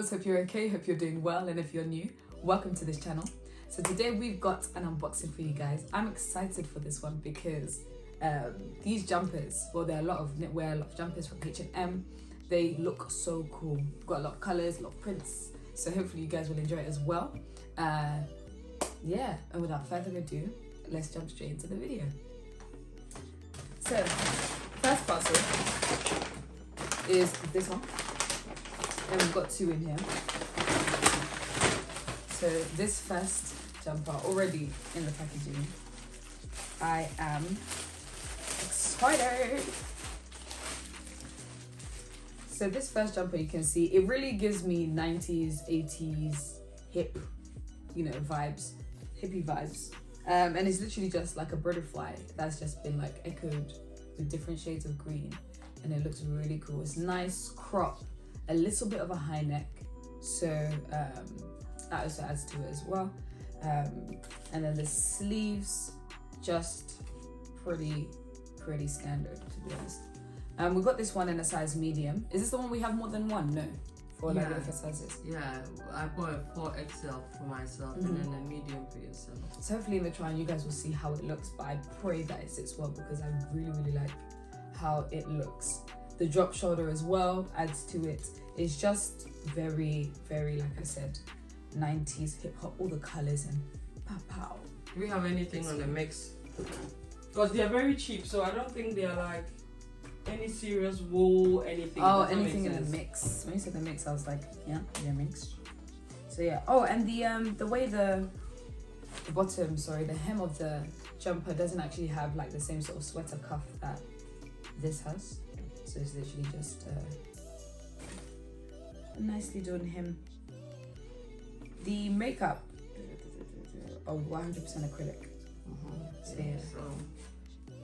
Hope you're okay, hope you're doing well, and if you're new, welcome to this channel. So today we've got an unboxing for you guys. I'm excited for this one because these jumpers, well, there are a lot of knitwear, a lot of jumpers from H&M. They look so cool. We've got a lot of colours, a lot of prints, so hopefully you guys will enjoy it as well. Yeah, and without further ado, let's jump straight into the video. So first parcel is this one. And we've got two in here. So this first jumper already in the packaging. I am excited. So this first jumper, you can see it really gives me 90s, 80s hip, vibes, hippie vibes. And it's literally just like a butterfly that's just been like echoed with different shades of green, and it looks really cool. It's nice crop. A little bit of a high neck, so that also adds to it as well. And then the sleeves, just pretty standard, to be honest. We got this one in a size medium. Is this the one we have more than one? No, for like different sizes. Yeah, I bought a 4XL for myself and then a medium for yourself. So hopefully in the try, you guys will see how it looks. But I pray that it sits well because I really like how it looks. The drop shoulder as well adds to it. It's just very, like I said, 90s hip hop, all the colors and pow. Do we have anything on the mix? Because they're very cheap, so I don't think they're like any serious wool, anything. Oh, anything in the mix. When you said the mix, I was like, yeah, they're mixed. So yeah. Oh, and the way the bottom, the hem of the jumper doesn't actually have like the same sort of sweater cuff that this has. So it's literally just a nicely done hem. The makeup, 100% acrylic. So yeah,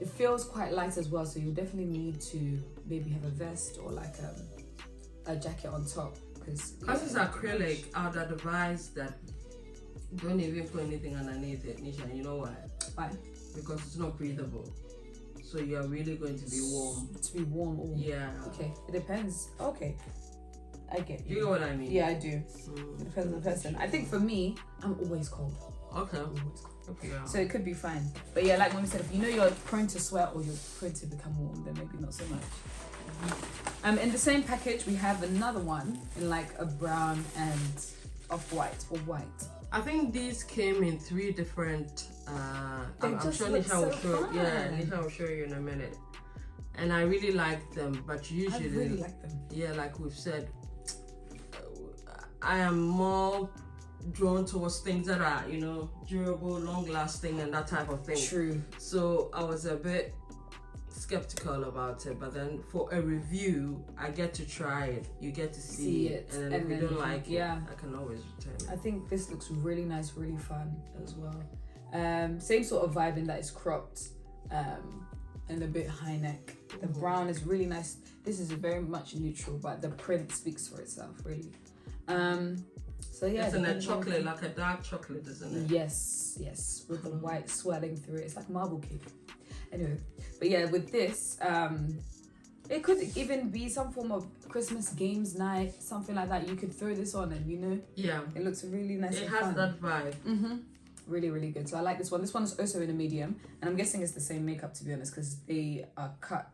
it feels quite light as well. So you definitely need to maybe have a vest or like a jacket on top because it's acrylic. I'd advise that don't even put anything underneath it, Nisha. You know why? Why? Because it's not breathable. So you are really going to be warm. To be warm, yeah. Okay, it depends. Okay, I get you. You know what I mean? Yeah, I do. It depends on the person. I think for me, I'm always cold. Okay. I'm always cold. Okay. So it could be fine. But yeah, like when we said, if you know you're prone to sweat or you're prone to become warm, then maybe not so much. In the same package, we have another one in like a brown and off-white or white. I think these came in 3 different. I'm sure Nisha will show. Yeah, Nisha will show you in a minute. And I really like them, but usually, I really like them. Yeah, like we've said, I am more drawn towards things that are, durable, long-lasting, and that type of thing. True. So I was a bit skeptical about it, but then for a review, I get to try it. You get to see it, and then if you don't like it, I can always return it. I think this looks really nice, really fun as well. Same sort of vibe in that it's cropped and a bit high neck. The brown is really nice. This is very much neutral, but the print speaks for itself, really. So yeah, it's in a chocolate, like a dark chocolate, isn't it? Yes, with the white swirling through it. It's like marble cake. Anyway, but yeah, with this, it could even be some form of Christmas games night, something like that. You could throw this on and yeah, it looks really nice. It has that vibe. Really good. So I like this one. This one is also in a medium, and I'm guessing it's the same makeup, to be honest, because they are cut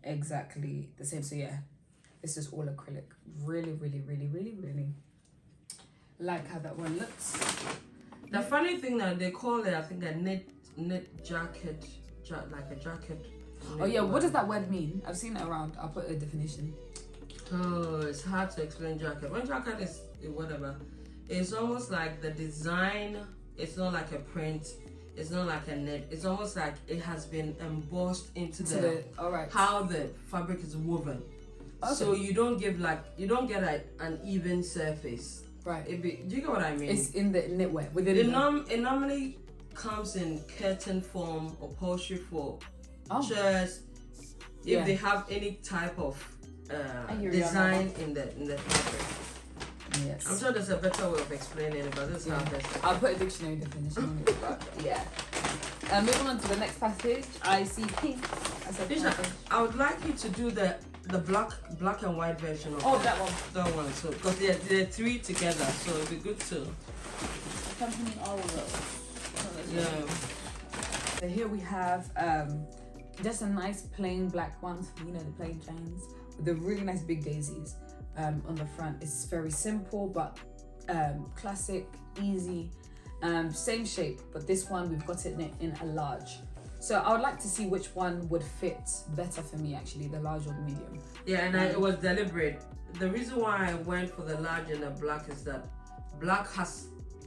exactly the same. So yeah, this is all acrylic. Really like how that one looks. The funny thing that they call it, I think, a knit jacket, like a jacket. Oh yeah, what does that word mean? I've seen it around. I'll put a definition. Oh, it's hard to explain jacket. When jacket is whatever, it's almost like the design. It's not like a print. It's not like a knit. It's almost like it has been embossed into how the fabric is woven. Okay. So you don't get an even surface. Right. Do you get what I mean? It's in the knitwear within it normally comes in curtain form, upholstery for chairs. If they have any type of design in the fabric. Yes. I'm sure there's a better way of explaining it, but this is how best. I'll put a dictionary definition on it, but yeah. Moving on to the next passage, I see pink. I would like you to do the black and white version of that one. That one. So because they're three together, so it'd be good to accompany all of those. Yeah. So here we have just a nice plain black one, the plain chains with the really nice big daisies on the front. It's very simple but classic, easy. Same shape, but this one we've got it in a large. So I would like to see which one would fit better for me, actually, the large or the medium. Yeah, and it was deliberate. The reason why I went for the large and the black is that black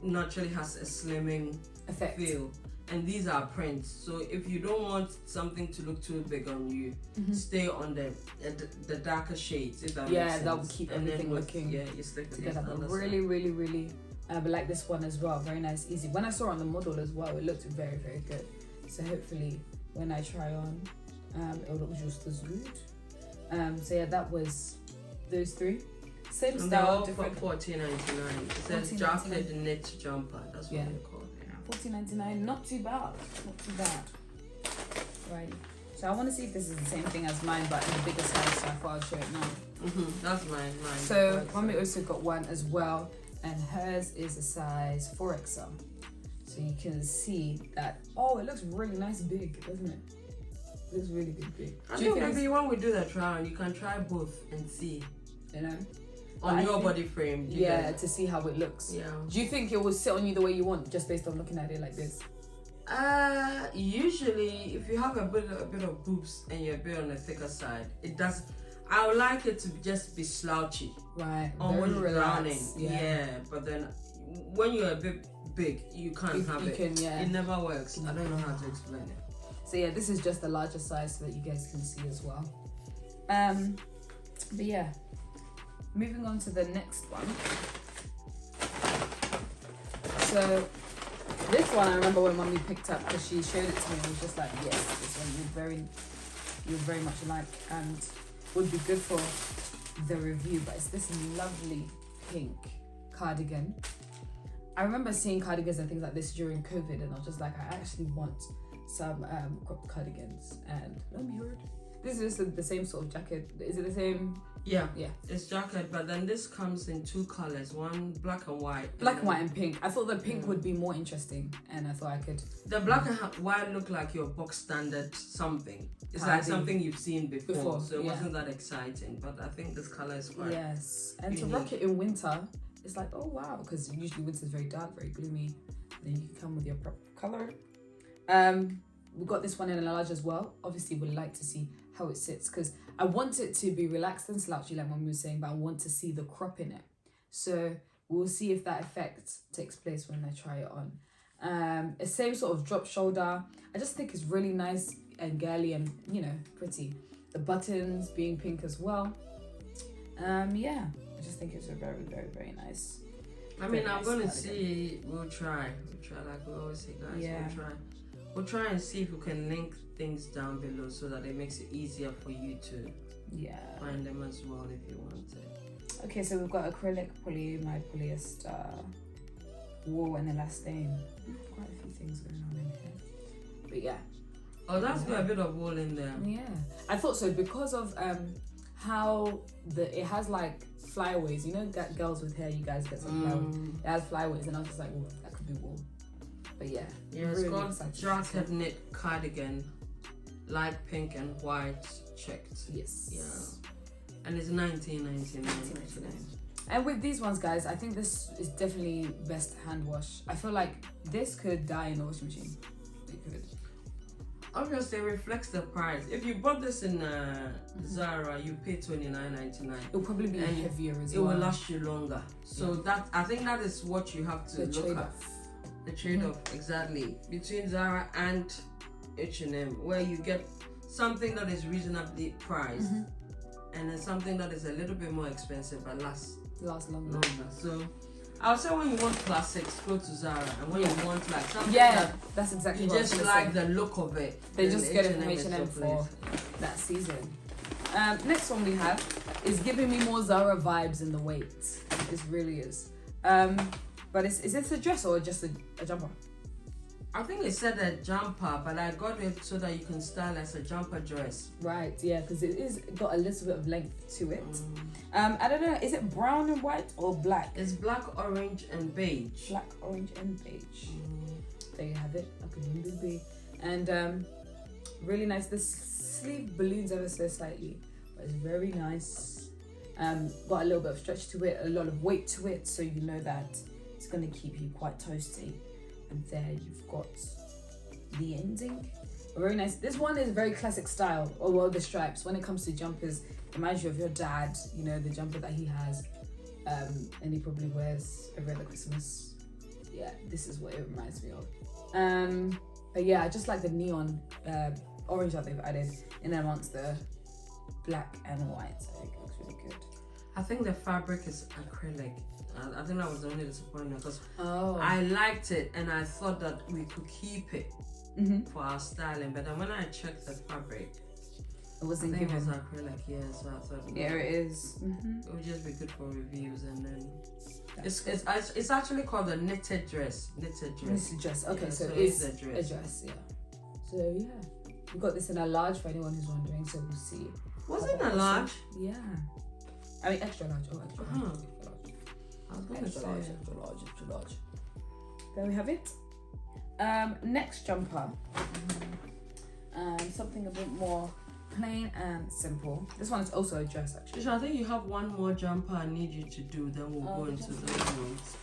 naturally has a slimming effect feel, and these are prints. So if you don't want something to look too big on you, stay on the darker shades. If that makes sense. That will keep everything looking you stick together. But really, I like this one as well. Very nice, easy. When I saw it on the model as well, it looked very, very good. So hopefully when I try on, it will look just as good. So yeah, that was those three. Same style, different. For $14.99. It says jacket knit jumper. That's what they call it. $14.99. Not too bad. Right. So I want to see if this is the same thing as mine, but in a bigger size. So I thought I'd show it now. That's mine. So Mommy also got one as well, and hers is a size 4XL. So you can see that. Oh, it looks really nice, big, doesn't it? It looks really big. I think maybe when we do the trial, you can try both and see. On your body frame. To see how it looks. Yeah. Do you think it will sit on you the way you want, just based on looking at it like this? Usually, if you have a bit of boobs and you're a bit on the thicker side, it does. I would like it to just be slouchy. Right. Almost drowning. Yeah. But then when you're a bit big, you can't have it. It never works. I don't know how to explain it. So yeah, this is just the larger size so that you guys can see as well. But yeah, moving on to the next one. So this one I remember when Mummy picked up, because she showed it to me, I was just like, yes, this one you very much like and would be good for the review. But it's this lovely pink cardigan. I remember seeing cardigans and things like this during COVID, and I was just like, I actually want some cropped cardigans. And let me heard. This is the same sort of jacket. Is it the same? Yeah. It's jacket, but then this comes in two colors. One black and white. Black and white and pink. I thought the pink would be more interesting, and I thought I could. The black and white look like your box standard something. It's like something you've seen before. So it wasn't that exciting. But I think this color is quite. Yes, and unique. To rock it in winter, it's like, oh wow, because usually winter is very dark, very gloomy. Then you can come with your proper color. We've got this one in a large as well. Obviously, we'd like to see how it sits, because I want it to be relaxed and slouchy like Mum was saying, but I want to see the crop in it. So we'll see if that effect takes place when I try it on. The same sort of drop shoulder. I just think it's really nice and girly and, pretty. The buttons being pink as well. Yeah, I just think it's a very, very, very nice. I'm going to see, we'll try like we always say, guys, we'll try and see if we can link things down below so that it makes it easier for you to find them as well if you want it. Okay, so we've got acrylic, polyamide, polyester, wool and elastane. Quite a few things going on in here. But yeah. Oh, that's got a bit of wool in there. Yeah. I thought so because of how it has like flyaways. Girls with hair, you guys get some flyaways. It has flyaways, and I was just like, well, that could be wool. But yeah. It's called jacket knit cardigan, light pink and white checked. Yes. Yeah. And it's $19.99. And with these ones, guys, I think this is definitely best hand wash. I feel like this could die in the washing machine. It could. Obviously, it reflects the price. If you bought this in Zara, you pay $29.99. It'll probably be heavier as well. It will last you longer. So I think that is what you have to look at. The trade-off, exactly, between Zara and H&M, where you get something that is reasonably priced and then something that is a little bit more expensive but lasts longer. So I would say when you want classics, go to Zara, and when you want like something that's exactly you what just like the look of it, they just get it from H&M for that season. Next one we have is giving me more Zara vibes in the weight. This really is. But is this a dress or just a jumper? I think it said a jumper, but I got it so that you can style as a jumper dress. Right, yeah, because it is got a little bit of length to it. I don't know, is it brown and white or black? It's black, orange, and beige. Black, orange, and beige. There you have it. Okay, and really nice. The sleeve balloons ever so slightly, but it's very nice. Got a little bit of stretch to it, a lot of weight to it, so you know that it's gonna keep you quite toasty. And there you've got the ending. Very nice. This one is very classic style. Oh well, the stripes. When it comes to jumpers, reminds you of your dad. You know, the jumper that he has, and he probably wears every other Christmas. Yeah, this is what it reminds me of. But yeah, I just like the neon orange that they've added in amongst the black and white. I think it looks really good. I think the fabric is acrylic. I think that was the only disappointment because I liked it and I thought that we could keep it for our styling, but then when I checked the fabric, it wasn't given. given. It was acrylic, yeah. So I thought, yeah, it is. It would just be good for reviews, and then it's actually called a knitted dress. Knitted dress. Okay, yeah, so it's a dress. Yeah. So yeah, we got this in a large for anyone who's wondering. So we'll see. Was it a large? Yeah. I mean extra large. Oh, extra large. I was gonna say extra large. There we have it. Next jumper. Something a bit more plain and simple. This one is also a dress actually. Trisha, I think you have one more jumper I need you to do, then we'll go into those ones.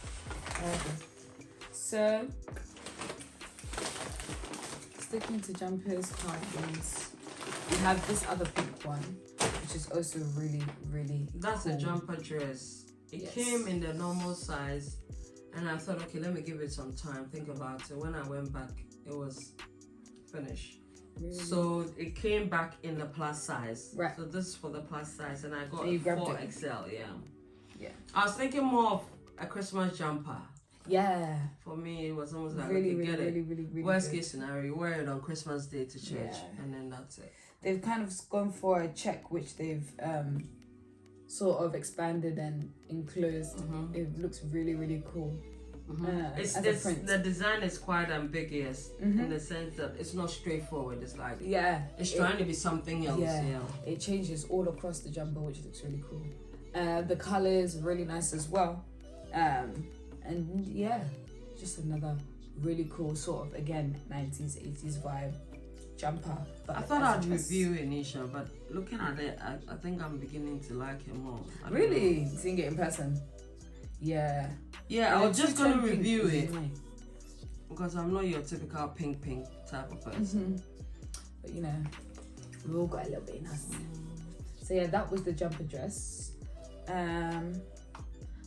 Okay. So sticking to jumpers, cardigans, we have this other pink one, which is also really, really That's cool. a jumper dress. It came in the normal size, and I thought, okay, let me give it some time, think about it. When I went back, it was finished. Really? So it came back in the plus size. Right. So this is for the plus size, and I got a a 4XL, Yeah. I was thinking more of a Christmas jumper. Yeah. For me, it was almost like, really, okay, get it. Really Worst case scenario, you wear it on Christmas Day to church, and then that's it. They've kind of gone for a check, which they've sort of expanded and enclosed. It looks really, really cool. The design is quite ambiguous in the sense that it's not straightforward. It's like it's trying to be something else. Yeah, it changes all across the jumper, which looks really cool. The colors really nice as well. And yeah, just another really cool sort of, again, 90s 80s vibe jumper. But I thought I'd review it, Nisha, but looking at it, I think I'm beginning to like it more. Really? Seeing it in person? Yeah. Yeah, I was just going to review it because I'm not your typical pink type of person. But you know, we all got a little bit in us. So yeah, that was the jumper dress.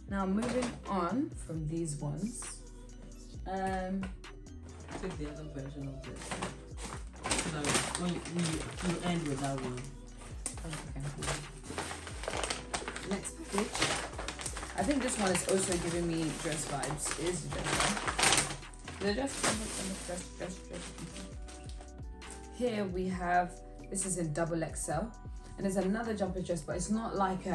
Now moving on from these ones. Take the other version of this. So when you end with that one. Okay. Next package. I think this one is also giving me dress vibes. Is the dress one. The dress. Here we have, this is in double XL, and there's another jumper dress, but it's not like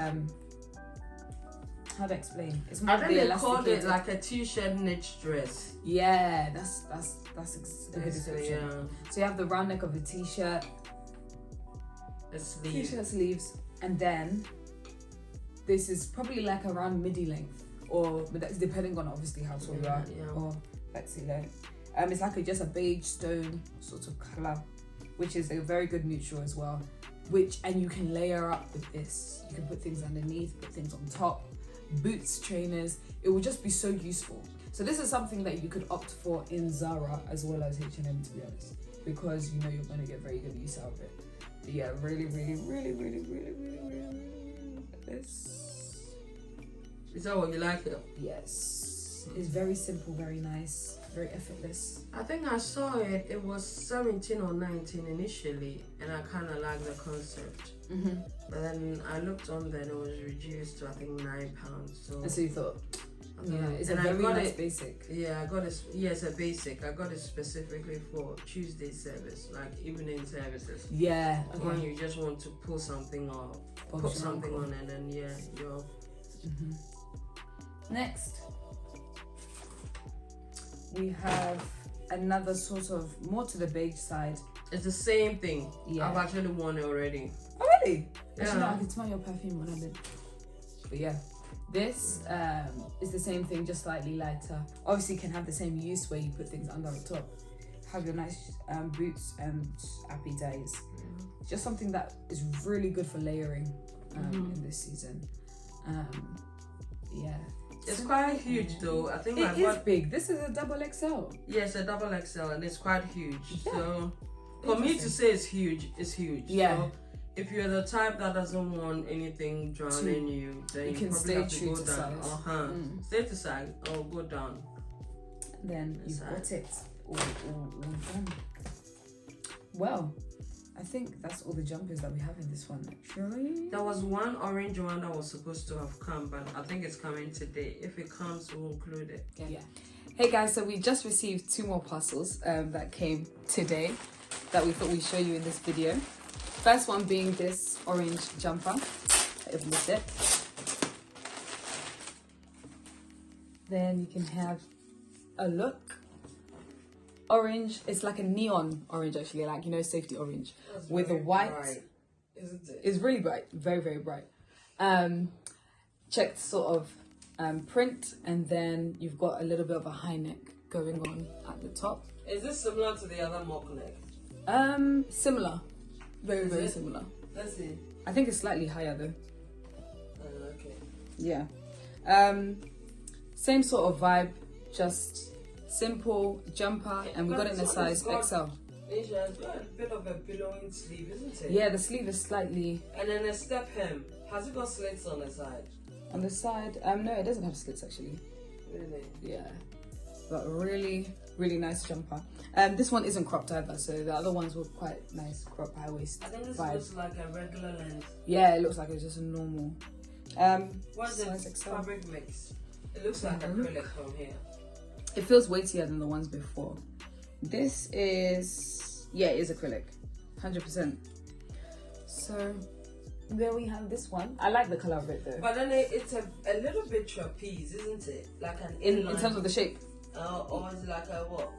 how to explain? It's more I think they called it like a t-shirt knit dress. Yeah, that's a good description. So you have the round neck of the t-shirt, t-shirt sleeves, and then this is probably like around midi length, but that's depending on obviously how tall you are, or flexi length. It's like just a beige stone sort of color, which is a very good neutral as well. And you can layer up with this. You can put things underneath, put things on top. Boots, trainers, it will just be so useful. So this is something that you could opt for in Zara as well as H&M, to be honest, because you know you're going to get very good use out of it. But yeah, really this. Is that what you like it? Yes, it's very simple, very nice, very effortless. I think I saw it, it was 17 or 19 initially, and I kind of liked the concept. But then I looked on there and it was reduced to I think £9. So and so you thought, Yeah, it's and a very I got nice it. basic. Yeah, I got it. Yeah, it's a basic. I got it specifically for Tuesday service, like evening services. Yeah. When Okay. you just want to pull something or Pop put your something ankle. on, and then you're. Next, we have another sort of more to the beige side. It's the same thing. Yeah. I've actually worn it already. Oh really? Yeah. Actually, no, I can smell your perfume when I'm in. But yeah, this is the same thing, just slightly lighter. Obviously, you can have the same use where you put things under the top. Have your nice boots and happy days. Just something that is really good for layering in this season. Yeah. It's quite huge though. I think It is big. This is a double XL. Yeah, it's a double XL and it's quite huge. Yeah. So for me to say it's huge, it's huge. Yeah. So if you're the type that doesn't want anything drowning you, then you can probably stay have to true go to down. size. Stay to size or go down. Then you've got it all done. Well, I think that's all the jumpers that we have in this one, actually. There was one orange one that was supposed to have come, but I think it's coming today. If it comes, we'll include it. Yeah. Hey guys, so we just received 2 more parcels that came today that we thought we'd show you in this video. First one being this orange jumper. I've missed it. Then you can have a look. Orange, it's like a neon orange actually, like, you know, safety orange. That's with the very white. bright, isn't it? It's really bright, very, very bright. Checked sort of print, and then you've got a little bit of a high neck going on at the top. Is this similar to the other mock neck? Similar. Very, Is very it? similar. Let's see. I think it's slightly higher though. Okay. Yeah. Same sort of vibe, just simple jumper, and we got it in a size XL. Asia, it's got a bit of a billowing sleeve, isn't it? Yeah, the sleeve is slightly And then a step hem. Has it got slits on the side? on the side. No, it doesn't have slits actually. Really? Yeah, but really, really nice jumper. This one isn't cropped either, so the other ones were quite nice, crop high waist I think this vibe. looks like a regular length. Yeah, it looks like it's just a normal. What's the size XL. fabric mix? It looks like acrylic from here. It feels weightier than the ones before. This is, yeah, it is acrylic, 100%. So there we have this one. I like the color of it though. But then it's a little bit trapeze, isn't it? Like an In inline. terms of the shape, Or is it like a what?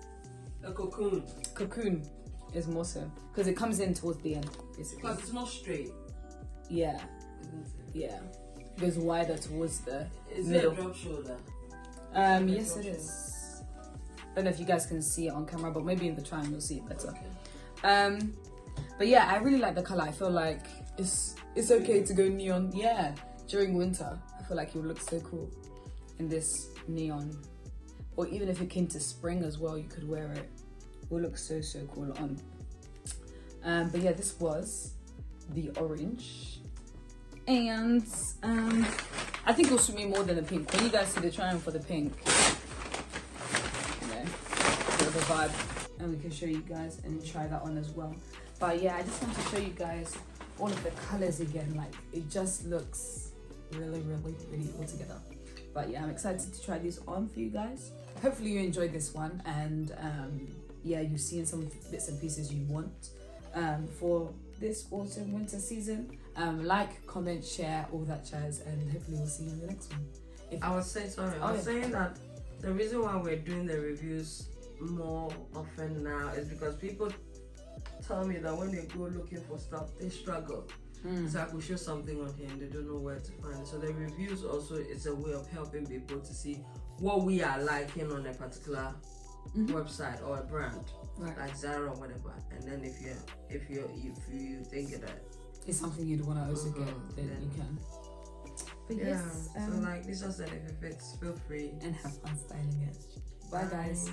A cocoon. cocoon is more so because it comes in towards the end, basically. Because it's not straight, Yeah, isn't it? yeah. It goes wider towards the Is middle. it a drop shoulder? Yes, it is. I don't know if you guys can see it on camera, but maybe in the try you'll see it better. Okay. But yeah, I really like the color. I feel like it's okay to go neon. Yeah, during winter, I feel like it would look so cool in this neon. Or even if it came to spring as well, you could wear it. It would look so cool on. But yeah, this was the orange, and I think it'll suit me more than the pink. When you guys see the try on for the pink, you know, bit of a vibe, and we can show you guys and try that on as well. But yeah, I just want to show you guys all of the colors again. Like, it just looks really all together. But yeah, I'm excited to try these on for you guys. Hopefully you enjoyed this one, and yeah, you've seen some bits and pieces you want for this autumn winter season. Like, comment, share, all that jazz, and hopefully we'll see you in the next one. I was saying that the reason why we're doing the reviews more often now is because people tell me that when they go looking for stuff, they struggle. So I could show something on here and they don't know where to find it. So the reviews also is a way of helping people to see what we are liking on a particular website or a brand, like Zara or whatever. And then if you think that it's something you'd want to also get, then you can. But yeah, yes, so like this was if it fits, feel free and have fun styling it. Bye guys.